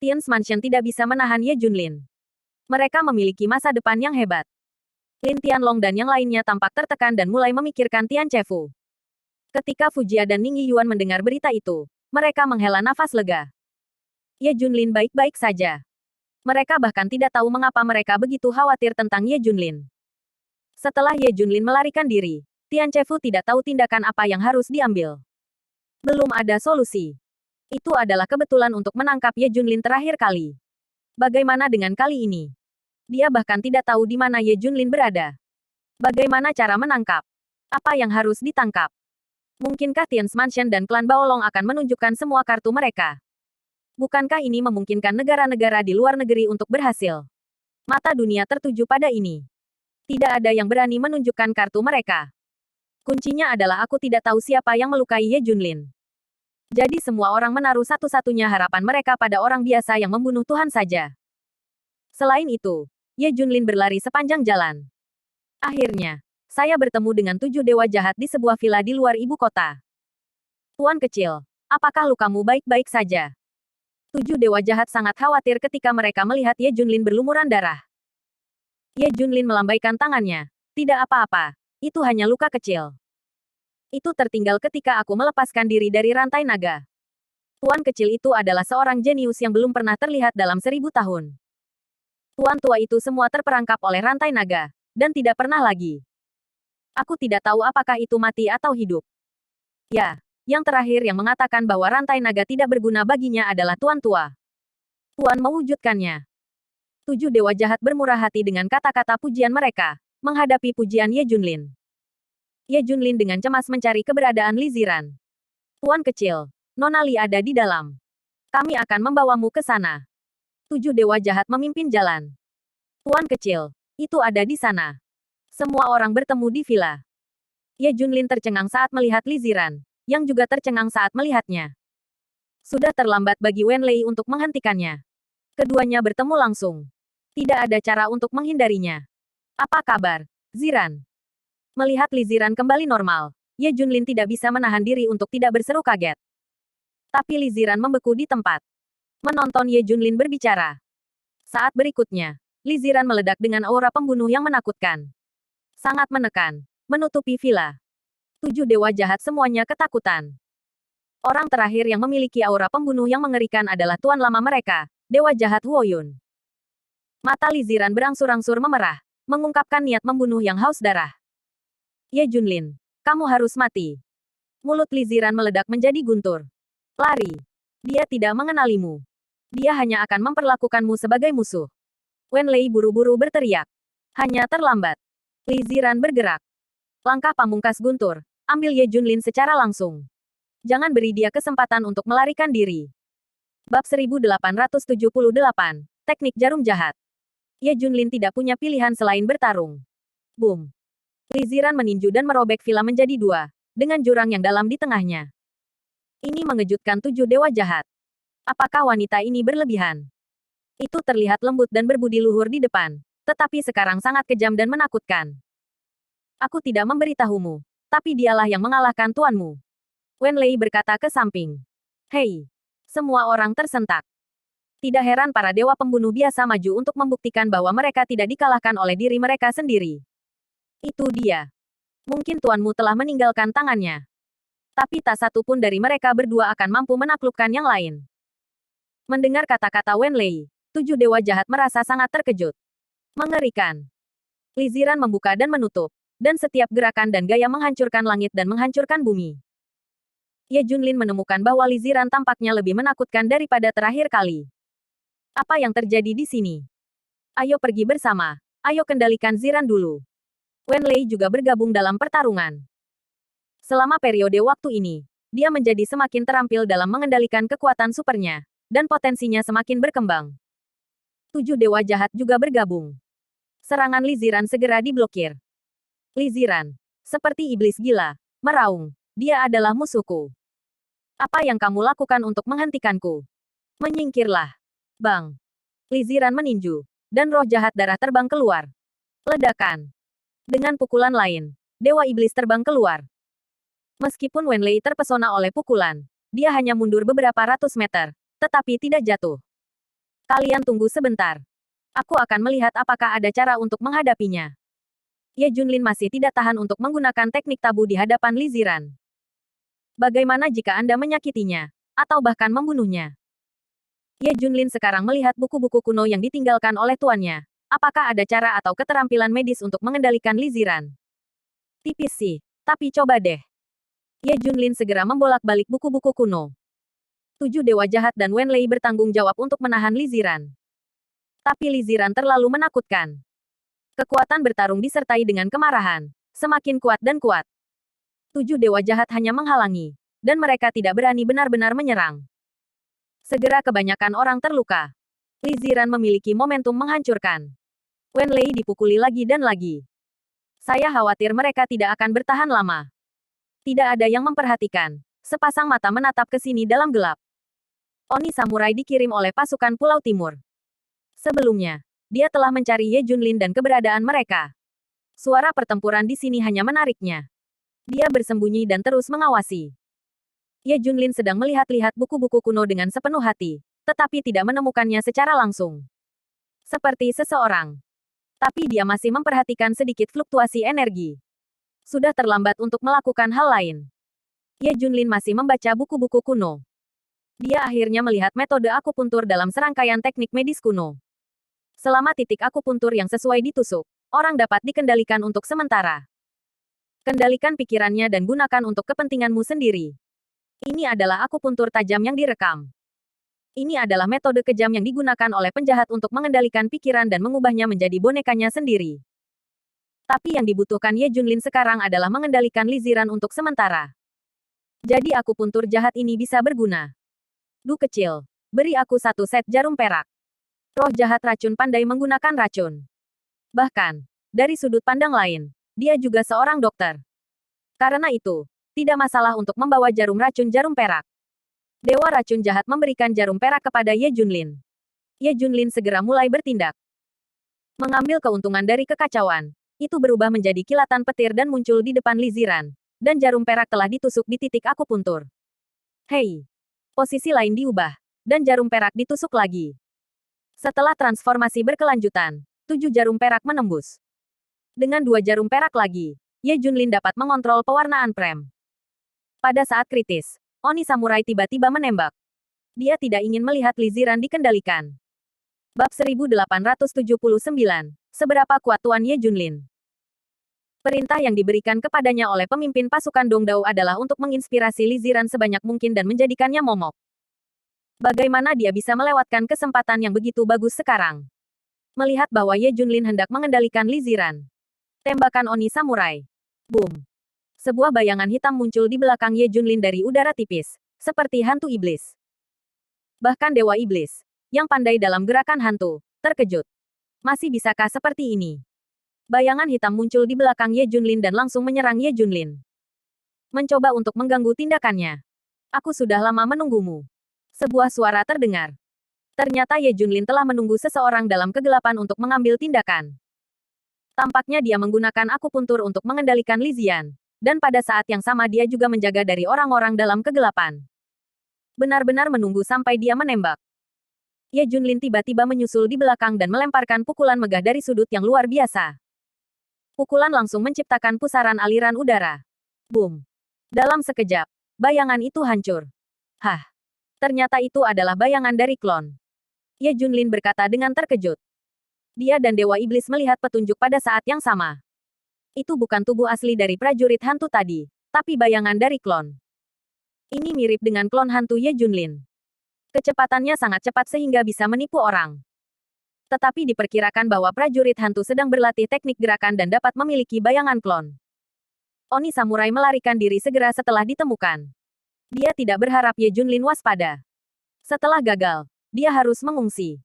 Tian's Mansion tidak bisa menahan Ye Junlin. Mereka memiliki masa depan yang hebat. Lin Tianlong dan yang lainnya tampak tertekan dan mulai memikirkan Tian Chefu. Ketika Fujia dan Ning Yuan mendengar berita itu, mereka menghela nafas lega. Ye Junlin baik-baik saja. Mereka bahkan tidak tahu mengapa mereka begitu khawatir tentang Ye Junlin. Setelah Ye Junlin melarikan diri, Tian Chefu tidak tahu tindakan apa yang harus diambil. Belum ada solusi. Itu adalah kebetulan untuk menangkap Ye Junlin terakhir kali. Bagaimana dengan kali ini? Dia bahkan tidak tahu di mana Ye Junlin berada. Bagaimana cara menangkap? Apa yang harus ditangkap? Mungkinkah Tian's Mansion dan klan Baolong akan menunjukkan semua kartu mereka? Bukankah ini memungkinkan negara-negara di luar negeri untuk berhasil? Mata dunia tertuju pada ini. Tidak ada yang berani menunjukkan kartu mereka. Kuncinya adalah aku tidak tahu siapa yang melukai Ye Junlin. Jadi semua orang menaruh satu-satunya harapan mereka pada orang biasa yang membunuh Tuhan saja. Selain itu, Ye Junlin berlari sepanjang jalan. Akhirnya, saya bertemu dengan 7 dewa jahat di sebuah villa di luar ibu kota. Tuan kecil, apakah lukamu baik-baik saja? 7 dewa jahat sangat khawatir ketika mereka melihat Ye Junlin berlumuran darah. Ye Junlin melambaikan tangannya. Tidak apa-apa, itu hanya luka kecil. Itu tertinggal ketika aku melepaskan diri dari rantai naga. Tuan kecil itu adalah seorang jenius yang belum pernah terlihat dalam 1000 tahun. Tuan tua itu semua terperangkap oleh rantai naga, dan tidak pernah lagi. Aku tidak tahu apakah itu mati atau hidup. Ya, yang terakhir yang mengatakan bahwa rantai naga tidak berguna baginya adalah Tuan tua. Tuan mewujudkannya. 7 dewa jahat bermurah hati dengan kata-kata pujian mereka, menghadapi pujian Ye Junlin. Ye Junlin dengan cemas mencari keberadaan Li Ziran. Tuan kecil, Nona Li ada di dalam. Kami akan membawamu ke sana. 7 dewa jahat memimpin jalan. Tuan kecil, itu ada di sana. Semua orang bertemu di villa. Ye Junlin tercengang saat melihat Li Ziran, yang juga tercengang saat melihatnya. Sudah terlambat bagi Wenlei untuk menghentikannya. Keduanya bertemu langsung. Tidak ada cara untuk menghindarinya. Apa kabar, Ziran? Melihat Li Ziran kembali normal, Ye Junlin tidak bisa menahan diri untuk tidak berseru kaget. Tapi Li Ziran membeku di tempat. Menonton Ye Junlin berbicara. Saat berikutnya, Li Ziran meledak dengan aura pembunuh yang menakutkan. Sangat menekan, menutupi villa. 7 dewa jahat semuanya ketakutan. Orang terakhir yang memiliki aura pembunuh yang mengerikan adalah tuan lama mereka, Dewa Jahat Huoyun. Mata Li Ziran berangsur-angsur memerah, mengungkapkan niat membunuh yang haus darah. Ye Junlin, kamu harus mati. Mulut Li Ziran meledak menjadi guntur. Lari. Dia tidak mengenalimu. Dia hanya akan memperlakukanmu sebagai musuh. Wenlei buru-buru berteriak. Hanya terlambat. Li Ziran bergerak. Langkah pamungkas guntur. Ambil Ye Junlin secara langsung. Jangan beri dia kesempatan untuk melarikan diri. Bab 1878. Teknik Jarum Jahat. Ye Junlin tidak punya pilihan selain bertarung. Boom. Li Ziran meninju dan merobek villa menjadi 2, dengan jurang yang dalam di tengahnya. Ini mengejutkan 7 dewa jahat. Apakah wanita ini berlebihan? Itu terlihat lembut dan berbudi luhur di depan, tetapi sekarang sangat kejam dan menakutkan. Aku tidak memberitahumu, tapi dialah yang mengalahkan tuanmu. Wenlei berkata ke samping. Hei! Semua orang tersentak. Tidak heran para dewa pembunuh biasa maju untuk membuktikan bahwa mereka tidak dikalahkan oleh diri mereka sendiri. Itu dia. Mungkin tuanmu telah meninggalkan tangannya. Tapi tak satu pun dari mereka berdua akan mampu menaklukkan yang lain. Mendengar kata-kata Wenlei, 7 dewa jahat merasa sangat terkejut. Mengerikan. Li Ziran membuka dan menutup, dan setiap gerakan dan gaya menghancurkan langit dan menghancurkan bumi. Ye Junlin menemukan bahwa Li Ziran tampaknya lebih menakutkan daripada terakhir kali. Apa yang terjadi di sini? Ayo pergi bersama. Ayo kendalikan Ziran dulu. Wenlei juga bergabung dalam pertarungan. Selama periode waktu ini, dia menjadi semakin terampil dalam mengendalikan kekuatan supernya, dan potensinya semakin berkembang. 7 dewa jahat juga bergabung. Serangan Li Ziran segera diblokir. Li Ziran, seperti iblis gila, meraung. Dia adalah musuhku. Apa yang kamu lakukan untuk menghentikanku? Menyingkirlah. Bang. Li Ziran meninju, dan roh jahat darah terbang keluar. Ledakan. Dengan pukulan lain, Dewa Iblis terbang keluar. Meskipun Wenlei terpesona oleh pukulan, dia hanya mundur beberapa ratus meter, tetapi tidak jatuh. Kalian tunggu sebentar. Aku akan melihat apakah ada cara untuk menghadapinya. Ye Junlin masih tidak tahan untuk menggunakan teknik tabu di hadapan Li Ziran. Bagaimana jika Anda menyakitinya, atau bahkan membunuhnya? Ye Junlin sekarang melihat buku-buku kuno yang ditinggalkan oleh tuannya. Apakah ada cara atau keterampilan medis untuk mengendalikan Li Ziran? Tipis sih, tapi coba deh. Ye Junlin segera membolak-balik buku-buku kuno. 7 dewa jahat dan Wenlei bertanggung jawab untuk menahan Li Ziran. Tapi Li Ziran terlalu menakutkan. Kekuatan bertarung disertai dengan kemarahan. Semakin kuat dan kuat. 7 dewa jahat hanya menghalangi, dan mereka tidak berani benar-benar menyerang. Segera kebanyakan orang terluka. Li Ziran memiliki momentum menghancurkan. Wenlei dipukuli lagi dan lagi. Saya khawatir mereka tidak akan bertahan lama. Tidak ada yang memperhatikan. Sepasang mata menatap ke sini dalam gelap. Oni samurai dikirim oleh pasukan Pulau Timur. Sebelumnya, dia telah mencari Ye Junlin dan keberadaan mereka. Suara pertempuran di sini hanya menariknya. Dia bersembunyi dan terus mengawasi. Ye Junlin sedang melihat-lihat buku-buku kuno dengan sepenuh hati, tetapi tidak menemukannya secara langsung. Seperti seseorang. Tapi dia masih memperhatikan sedikit fluktuasi energi. Sudah terlambat untuk melakukan hal lain. Ye Junlin masih membaca buku-buku kuno. Dia akhirnya melihat metode akupuntur dalam serangkaian teknik medis kuno. Selama titik akupuntur yang sesuai ditusuk, orang dapat dikendalikan untuk sementara. Kendalikan pikirannya dan gunakan untuk kepentinganmu sendiri. Ini adalah akupuntur tajam yang direkam. Ini adalah metode kejam yang digunakan oleh penjahat untuk mengendalikan pikiran dan mengubahnya menjadi bonekanya sendiri. Tapi yang dibutuhkan Ye Junlin sekarang adalah mengendalikan Li Ziran untuk sementara. Jadi akupuntur jahat ini bisa berguna. Du kecil, beri aku 1 set jarum perak. Roh jahat racun pandai menggunakan racun. Bahkan, dari sudut pandang lain, dia juga seorang dokter. Karena itu, tidak masalah untuk membawa jarum racun jarum perak. Dewa racun jahat memberikan jarum perak kepada Ye Junlin. Ye Junlin segera mulai bertindak. Mengambil keuntungan dari kekacauan. Itu berubah menjadi kilatan petir dan muncul di depan Li Ziran. Dan jarum perak telah ditusuk di titik akupuntur. Hei! Posisi lain diubah. Dan jarum perak ditusuk lagi. Setelah transformasi berkelanjutan, 7 jarum perak menembus. Dengan 2 jarum perak lagi, Ye Junlin dapat mengontrol pewarnaan prem. Pada saat kritis, Oni Samurai tiba-tiba menembak. Dia tidak ingin melihat Li Ziran dikendalikan. Bab 1879. Seberapa kuat Tuan Ye Junlin? Perintah yang diberikan kepadanya oleh pemimpin pasukan Dongdao adalah untuk menginspirasi Li Ziran sebanyak mungkin dan menjadikannya momok. Bagaimana dia bisa melewatkan kesempatan yang begitu bagus sekarang? Melihat bahwa Ye Junlin hendak mengendalikan Li Ziran. Tembakan Oni Samurai. Boom. Sebuah bayangan hitam muncul di belakang Ye Junlin dari udara tipis, seperti hantu iblis. Bahkan Dewa Iblis, yang pandai dalam gerakan hantu, terkejut. Masih bisakah seperti ini? Bayangan hitam muncul di belakang Ye Junlin dan langsung menyerang Ye Junlin. Mencoba untuk mengganggu tindakannya. Aku sudah lama menunggumu. Sebuah suara terdengar. Ternyata Ye Junlin telah menunggu seseorang dalam kegelapan untuk mengambil tindakan. Tampaknya dia menggunakan akupuntur untuk mengendalikan Li Zian. Dan pada saat yang sama dia juga menjaga dari orang-orang dalam kegelapan. Benar-benar menunggu sampai dia menembak. Ye Junlin tiba-tiba menyusul di belakang dan melemparkan pukulan megah dari sudut yang luar biasa. Pukulan langsung menciptakan pusaran aliran udara. Boom. Dalam sekejap, bayangan itu hancur. Hah. Ternyata itu adalah bayangan dari klon. Ye Junlin berkata dengan terkejut. Dia dan Dewa Iblis melihat petunjuk pada saat yang sama. Itu bukan tubuh asli dari prajurit hantu tadi, tapi bayangan dari klon. Ini mirip dengan klon hantu Ye Junlin. Kecepatannya sangat cepat sehingga bisa menipu orang. Tetapi diperkirakan bahwa prajurit hantu sedang berlatih teknik gerakan dan dapat memiliki bayangan klon. Oni Samurai melarikan diri segera setelah ditemukan. Dia tidak berharap Ye Junlin waspada. Setelah gagal, dia harus mengungsi.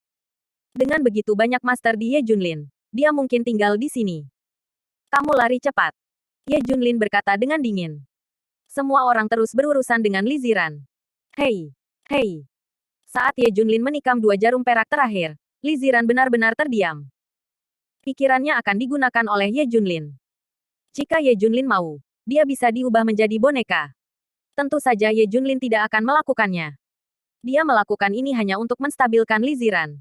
Dengan begitu banyak master di Ye Junlin, dia mungkin tinggal di sini. Kamu lari cepat. Ye Junlin berkata dengan dingin. Semua orang terus berurusan dengan Li Ziran. Hei, hei. Saat Ye Junlin menikam 2 jarum perak terakhir, Li Ziran benar-benar terdiam. Pikirannya akan digunakan oleh Ye Junlin. Jika Ye Junlin mau, dia bisa diubah menjadi boneka. Tentu saja Ye Junlin tidak akan melakukannya. Dia melakukan ini hanya untuk menstabilkan Li Ziran.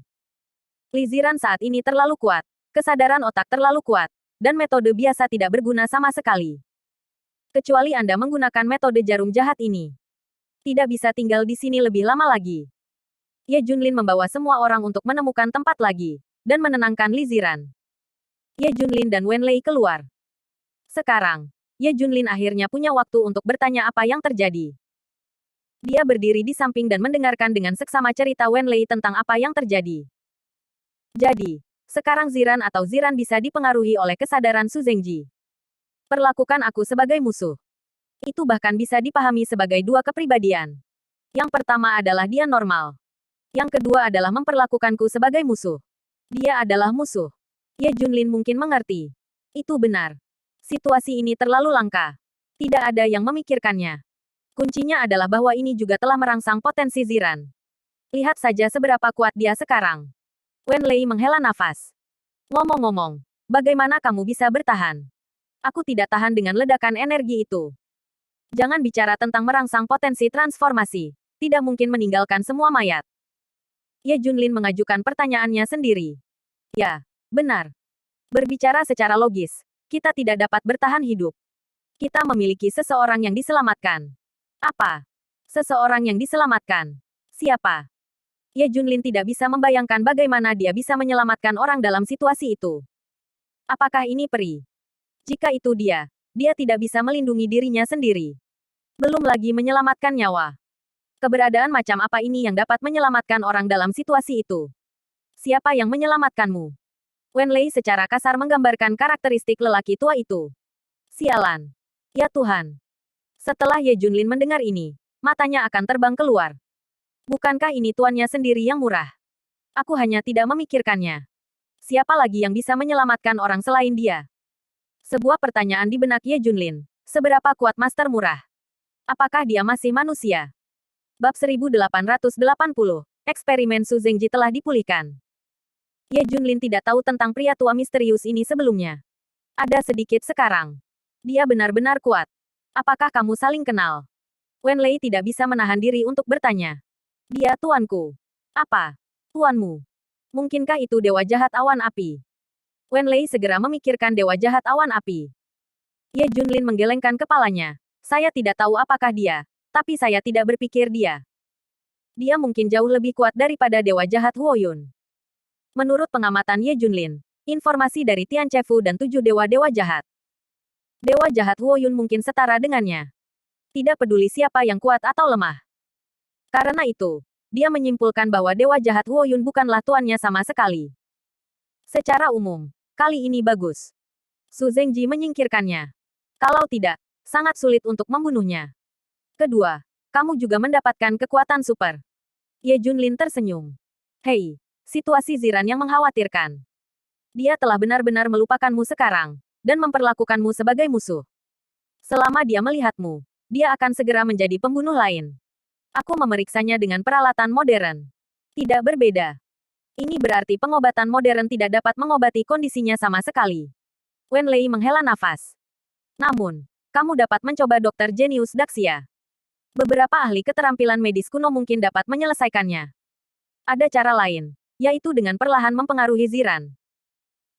Li Ziran saat ini terlalu kuat, kesadaran otak terlalu kuat, dan metode biasa tidak berguna sama sekali. Kecuali Anda menggunakan metode jarum jahat ini. Tidak bisa tinggal di sini lebih lama lagi. Ye Junlin membawa semua orang untuk menemukan tempat lagi, dan menenangkan Li Ziran. Ye Junlin dan Wen Lei keluar. Sekarang, Ye Junlin akhirnya punya waktu untuk bertanya apa yang terjadi. Dia berdiri di samping dan mendengarkan dengan seksama cerita Wen Lei tentang apa yang terjadi. Jadi, sekarang Ziran atau Ziran bisa dipengaruhi oleh kesadaran Su Zengji. Perlakukan aku sebagai musuh. Itu bahkan bisa dipahami sebagai 2 kepribadian. Yang pertama adalah dia normal. Yang kedua adalah memperlakukanku sebagai musuh. Dia adalah musuh. Ye Junlin mungkin mengerti. Itu benar. Situasi ini terlalu langka. Tidak ada yang memikirkannya. Kuncinya adalah bahwa ini juga telah merangsang potensi Ziran. Lihat saja seberapa kuat dia sekarang. Wen Lei menghela nafas. Ngomong-ngomong, bagaimana kamu bisa bertahan? Aku tidak tahan dengan ledakan energi itu. Jangan bicara tentang merangsang potensi transformasi. Tidak mungkin meninggalkan semua mayat. Ye Junlin mengajukan pertanyaannya sendiri. Ya, benar. Berbicara secara logis, kita tidak dapat bertahan hidup. Kita memiliki seseorang yang diselamatkan. Apa? Seseorang yang diselamatkan. Siapa? Ye Junlin tidak bisa membayangkan bagaimana dia bisa menyelamatkan orang dalam situasi itu. Apakah ini peri? Jika itu dia tidak bisa melindungi dirinya sendiri. Belum lagi menyelamatkan nyawa. Keberadaan macam apa ini yang dapat menyelamatkan orang dalam situasi itu? Siapa yang menyelamatkanmu? Wen Lei secara kasar menggambarkan karakteristik lelaki tua itu. Sialan. Ya Tuhan. Setelah Ye Junlin mendengar ini, matanya akan terbang keluar. Bukankah ini tuannya sendiri yang murah? Aku hanya tidak memikirkannya. Siapa lagi yang bisa menyelamatkan orang selain dia? Sebuah pertanyaan di benak Ye Junlin. Seberapa kuat master murah? Apakah dia masih manusia? Bab 1880. Eksperimen Su Zengji telah dipulihkan. Ye Junlin tidak tahu tentang pria tua misterius ini sebelumnya. Ada sedikit sekarang. Dia benar-benar kuat. Apakah kamu saling kenal? Wen Lei tidak bisa menahan diri untuk bertanya. Dia tuanku. Apa? Tuanmu? Mungkinkah itu dewa jahat awan api? Wen Lei segera memikirkan dewa jahat awan api. Ye Junlin menggelengkan kepalanya. Saya tidak tahu apakah dia, tapi saya tidak berpikir dia. Dia mungkin jauh lebih kuat daripada dewa jahat Huo Yun. Menurut pengamatan Ye Junlin, informasi dari Tian Chefu dan 7 dewa-dewa jahat. Dewa jahat Huo Yun mungkin setara dengannya. Tidak peduli siapa yang kuat atau lemah. Karena itu, dia menyimpulkan bahwa dewa jahat Huo Yun bukanlah tuannya sama sekali. Secara umum, kali ini bagus. Su Zengji menyingkirkannya. Kalau tidak, sangat sulit untuk membunuhnya. Kedua, kamu juga mendapatkan kekuatan super. Ye Junlin tersenyum. Hei, situasi Ziran yang mengkhawatirkan. Dia telah benar-benar melupakanmu sekarang, dan memperlakukanmu sebagai musuh. Selama dia melihatmu, dia akan segera menjadi pembunuh lain. Aku memeriksanya dengan peralatan modern. Tidak berbeda. Ini berarti pengobatan modern tidak dapat mengobati kondisinya sama sekali. Wen Lei menghela nafas. Namun, kamu dapat mencoba dokter jenius Daxia. Beberapa ahli keterampilan medis kuno mungkin dapat menyelesaikannya. Ada cara lain, yaitu dengan perlahan mempengaruhi Ziran.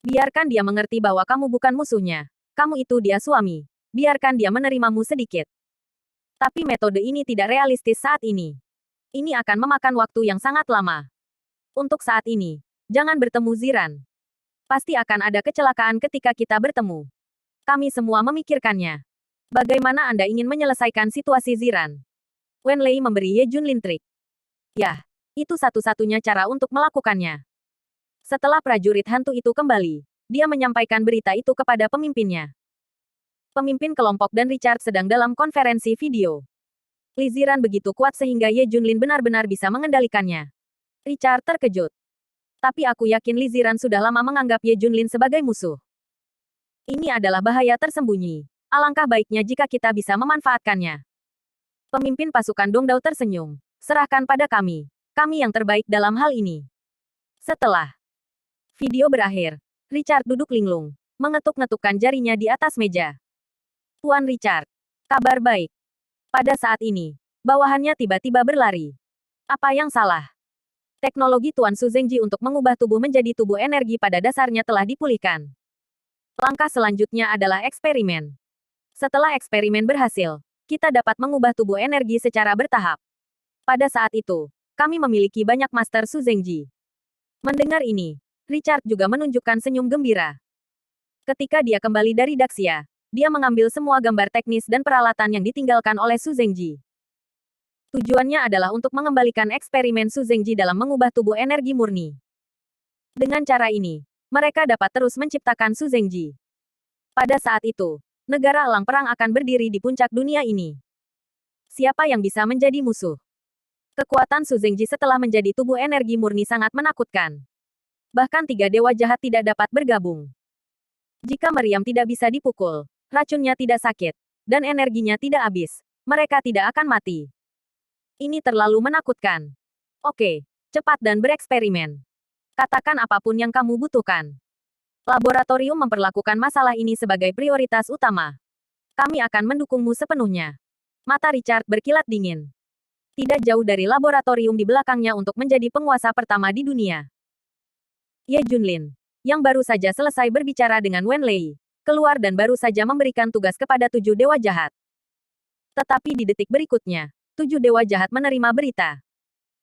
Biarkan dia mengerti bahwa kamu bukan musuhnya. Kamu itu dia suami. Biarkan dia menerimamu sedikit. Tapi metode ini tidak realistis saat ini. Ini akan memakan waktu yang sangat lama. Untuk saat ini, jangan bertemu Ziran. Pasti akan ada kecelakaan ketika kita bertemu. Kami semua memikirkannya. Bagaimana Anda ingin menyelesaikan situasi Ziran? Wen Lei memberi Ye Junlin trik. Yah, itu satu-satunya cara untuk melakukannya. Setelah prajurit hantu itu kembali, dia menyampaikan berita itu kepada pemimpinnya. Pemimpin kelompok dan Richard sedang dalam konferensi video. Li Ziran begitu kuat sehingga Ye Junlin benar-benar bisa mengendalikannya. Richard terkejut. Tapi aku yakin Li Ziran sudah lama menganggap Ye Junlin sebagai musuh. Ini adalah bahaya tersembunyi. Alangkah baiknya jika kita bisa memanfaatkannya. Pemimpin pasukan Dongdao tersenyum. Serahkan pada kami. Kami yang terbaik dalam hal ini. Setelah video berakhir, Richard duduk linglung, mengetuk-ngetukkan jarinya di atas meja. Tuan Richard, kabar baik. Pada saat ini, bawahannya tiba-tiba berlari. Apa yang salah? Teknologi Tuan Su Zengji untuk mengubah tubuh menjadi tubuh energi pada dasarnya telah dipulihkan. Langkah selanjutnya adalah eksperimen. Setelah eksperimen berhasil, kita dapat mengubah tubuh energi secara bertahap. Pada saat itu, kami memiliki banyak master Su Zengji. Mendengar ini, Richard juga menunjukkan senyum gembira. Ketika dia kembali dari Daxia, dia mengambil semua gambar teknis dan peralatan yang ditinggalkan oleh Su Zengji. Tujuannya adalah untuk mengembalikan eksperimen Su Zengji dalam mengubah tubuh energi murni. Dengan cara ini, mereka dapat terus menciptakan Su Zengji. Pada saat itu, negara elang perang akan berdiri di puncak dunia ini. Siapa yang bisa menjadi musuh? Kekuatan Su Zengji setelah menjadi tubuh energi murni sangat menakutkan. Bahkan 3 dewa jahat tidak dapat bergabung. Jika meriam tidak bisa dipukul, racunnya tidak sakit, dan energinya tidak habis, mereka tidak akan mati. Ini terlalu menakutkan. Oke, cepat dan bereksperimen. Katakan apapun yang kamu butuhkan. Laboratorium memperlakukan masalah ini sebagai prioritas utama. Kami akan mendukungmu sepenuhnya. Mata Richard berkilat dingin. Tidak jauh dari laboratorium di belakangnya untuk menjadi penguasa pertama di dunia. Ye Junlin, yang baru saja selesai berbicara dengan Wen Lei, keluar dan baru saja memberikan tugas kepada 7 dewa jahat. Tetapi di detik berikutnya, 7 dewa jahat menerima berita.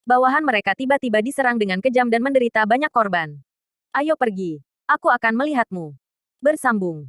Bawahan mereka tiba-tiba diserang dengan kejam dan menderita banyak korban. Ayo pergi. Aku akan melihatmu. Bersambung.